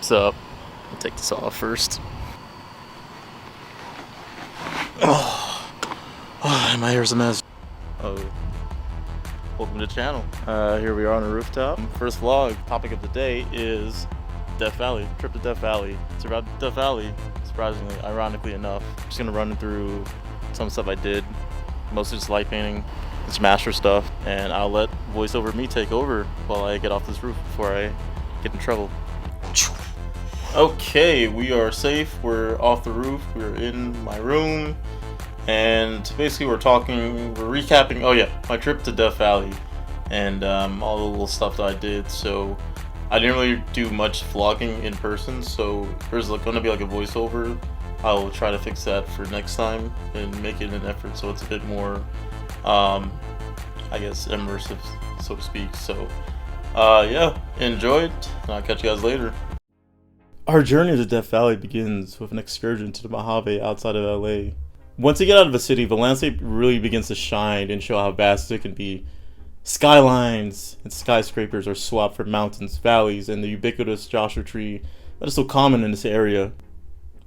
So I'll take this off first. Oh, my hair's a mess. Oh, welcome to the channel. Here we are on the rooftop. First vlog. Topic of the day is Death Valley. Trip to Death Valley. It's about Death Valley. Surprisingly, ironically enough, I'm just gonna run through some stuff I did. Mostly just light painting, some master stuff, and I'll let voiceover me take over while I get off this roof before I get in trouble. Okay, we are safe. We're off the roof. We're in my room, and basically we're recapping. Oh yeah, my trip to Death Valley, and all the little stuff that I did. So I didn't really do much vlogging in person, so there's going to be like a voiceover. I'll try to fix that for next time and make it an effort so it's a bit more, I guess, immersive, so to speak. So, yeah, enjoy it, and I'll catch you guys later. Our journey to Death Valley begins with an excursion to the Mojave outside of LA. Once you get out of the city, the landscape really begins to shine and show how vast it can be. Skylines and skyscrapers are swapped for mountains, valleys, and the ubiquitous Joshua tree that is so common in this area.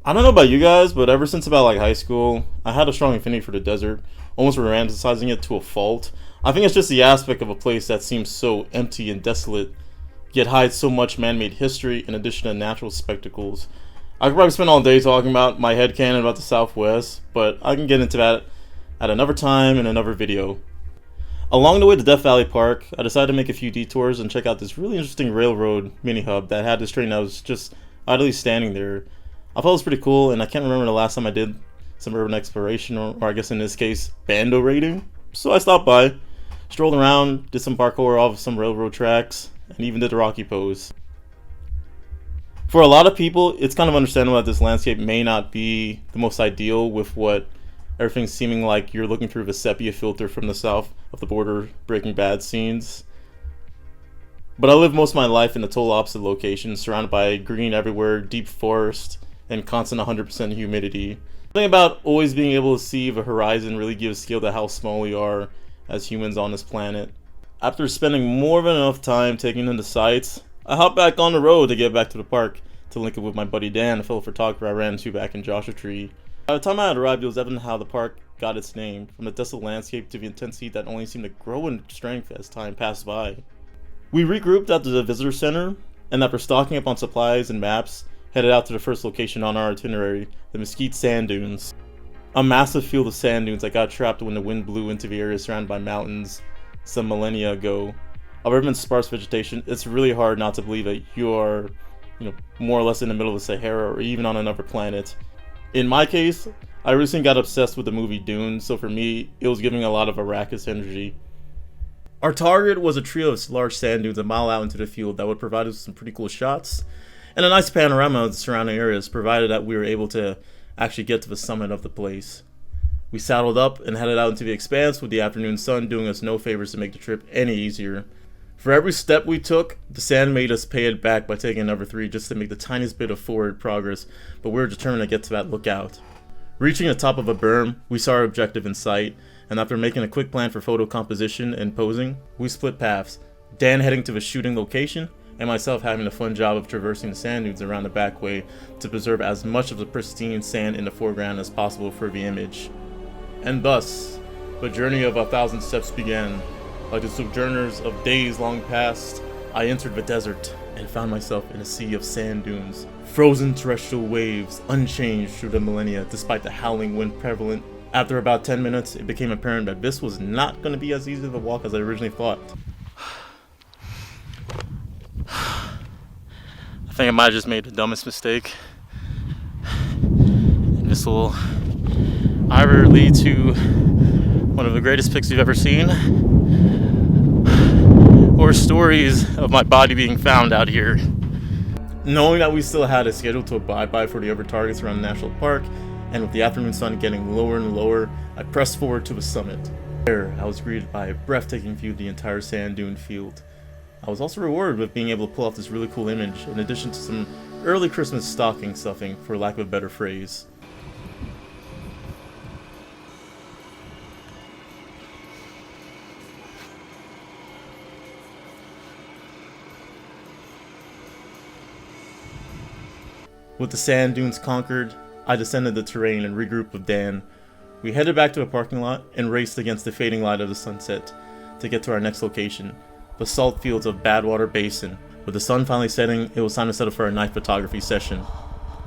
I don't know about you guys, but ever since about like high school, I had a strong affinity for the desert, almost romanticizing it to a fault. I think it's just the aspect of a place that seems so empty and desolate, yet hides so much man-made history in addition to natural spectacles. I could probably spend all day talking about my headcanon about the Southwest, but I can get into that at another time in another video. Along the way to Death Valley Park, I decided to make a few detours and check out this really interesting railroad mini-hub that had this train that was just idly standing there. I thought it was pretty cool, and I can't remember the last time I did some urban exploration, or I guess in this case, bando raiding. So I stopped by, strolled around, did some parkour off of some railroad tracks, and even did the Rocky pose. For a lot of people, it's kind of understandable that this landscape may not be the most ideal with everything seeming like you're looking through the sepia filter from the south of the border Breaking Bad scenes. But I lived most of my life in the total opposite location, surrounded by green everywhere, deep forest, and constant 100% humidity. The thing about always being able to see the horizon really gives scale to how small we are as humans on this planet. After spending more than enough time taking in the sights, I hopped back on the road to get back to the park to link up with my buddy Dan, a fellow photographer I ran into back in Joshua Tree. By the time I had arrived, it was evident how the park got its name, from the desolate landscape to the intensity that only seemed to grow in strength as time passed by. We regrouped at the visitor center, and after stocking up on supplies and maps, headed out to the first location on our itinerary, the Mesquite Sand Dunes. A massive field of sand dunes that got trapped when the wind blew into the area surrounded by mountains some millennia ago. Other than sparse vegetation, it's really hard not to believe that you are, more or less in the middle of the Sahara or even on another planet. In my case, I recently got obsessed with the movie Dune, so for me, it was giving a lot of Arrakis energy. Our target was a trio of large sand dunes a mile out into the field that would provide us some pretty cool shots, and a nice panorama of the surrounding areas, provided that we were able to actually get to the summit of the place. We saddled up and headed out into the expanse with the afternoon sun doing us no favors to make the trip any easier. For every step we took, the sand made us pay it back by taking another 3 just to make the tiniest bit of forward progress, but we were determined to get to that lookout. Reaching the top of a berm, we saw our objective in sight, and after making a quick plan for photo composition and posing, we split paths, Dan heading to the shooting location, and myself having the fun job of traversing the sand dunes around the back way to preserve as much of the pristine sand in the foreground as possible for the image. And thus, the journey of 1,000 steps began. Like the sojourners of days long past, I entered the desert and found myself in a sea of sand dunes. Frozen terrestrial waves, unchanged through the millennia despite the howling wind prevalent. After about 10 minutes, it became apparent that this was not going to be as easy of a walk as I originally thought. I think I might have just made the dumbest mistake. And this will either lead to one of the greatest pics you've ever seen, or stories of my body being found out here. Knowing that we still had a schedule to abide by for the other targets around the national park, and with the afternoon sun getting lower and lower, I pressed forward to the summit. There, I was greeted by a breathtaking view of the entire sand dune field. I was also rewarded with being able to pull off this really cool image, in addition to some early Christmas stocking stuffing, for lack of a better phrase. With the sand dunes conquered, I descended the terrain and regrouped with Dan. We headed back to a parking lot and raced against the fading light of the sunset to get to our next location, the salt fields of Badwater Basin. With the sun finally setting, it was time to set up for our night photography session.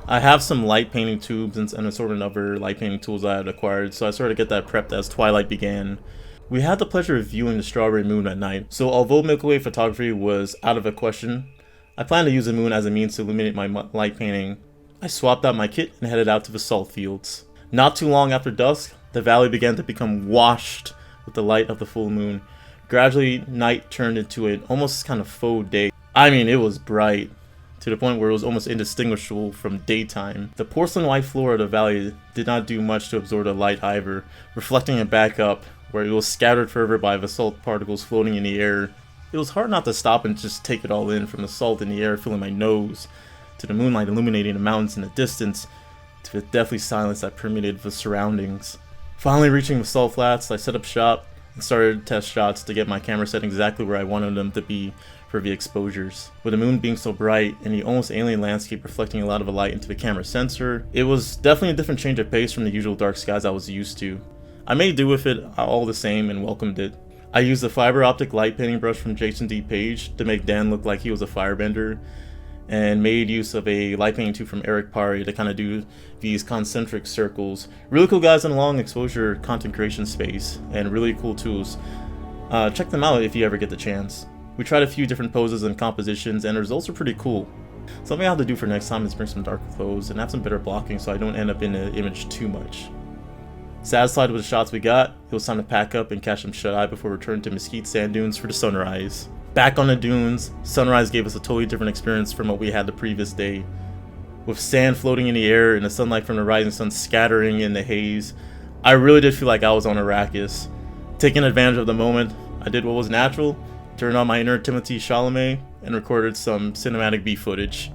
I have some light painting tubes and an assortment of other light painting tools I had acquired, so I started to get that prepped as twilight began. We had the pleasure of viewing the strawberry moon at night, so although Milky Way photography was out of the question, I planned to use the moon as a means to illuminate my light painting. I swapped out my kit and headed out to the salt fields. Not too long after dusk, the valley began to become washed with the light of the full moon. Gradually, night turned into an almost kind of faux day. I mean, it was bright, to the point where it was almost indistinguishable from daytime. The porcelain white floor of the valley did not do much to absorb the light, however, reflecting it back up, where it was scattered further by the salt particles floating in the air. It was hard not to stop and just take it all in, from the salt in the air filling my nose, to the moonlight illuminating the mountains in the distance, to the deathly silence that permeated the surroundings. Finally reaching the salt flats, I set up shop and started test shots to get my camera set exactly where I wanted them to be for the exposures. With the moon being so bright and the almost alien landscape reflecting a lot of the light into the camera sensor, it was definitely a different change of pace from the usual dark skies I was used to. I made do with it all the same and welcomed it. I used the fiber optic light painting brush from Jason D. Page to make Dan look like he was a firebender, and made use of a light painting tube from Eric Pari to kind of do these concentric circles. Really cool guys in a long exposure content creation space, and really cool tools. Check them out if you ever get the chance. We tried a few different poses and compositions, and the results are pretty cool. Something I have to do for next time is bring some darker clothes and have some better blocking so I don't end up in the image too much. Satisfied with the shots we got, it was time to pack up and catch some shut-eye before returning to Mesquite Sand Dunes for the sunrise. Back on the dunes, sunrise gave us a totally different experience from what we had the previous day. With sand floating in the air and the sunlight from the rising sun scattering in the haze, I really did feel like I was on Arrakis. Taking advantage of the moment, I did what was natural, turned on my inner Timothée Chalamet, and recorded some cinematic B footage.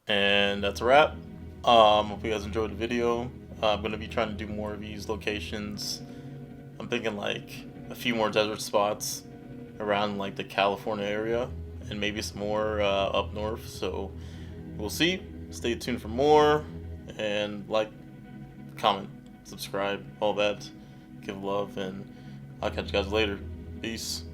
And that's a wrap. Hope you guys enjoyed the video. I'm going to be trying to do more of these locations. I'm thinking like a few more desert spots around like the California area, and maybe some more up north. So we'll see. Stay tuned for more, and like, comment, subscribe, all that. Give love, and I'll catch you guys later. Peace.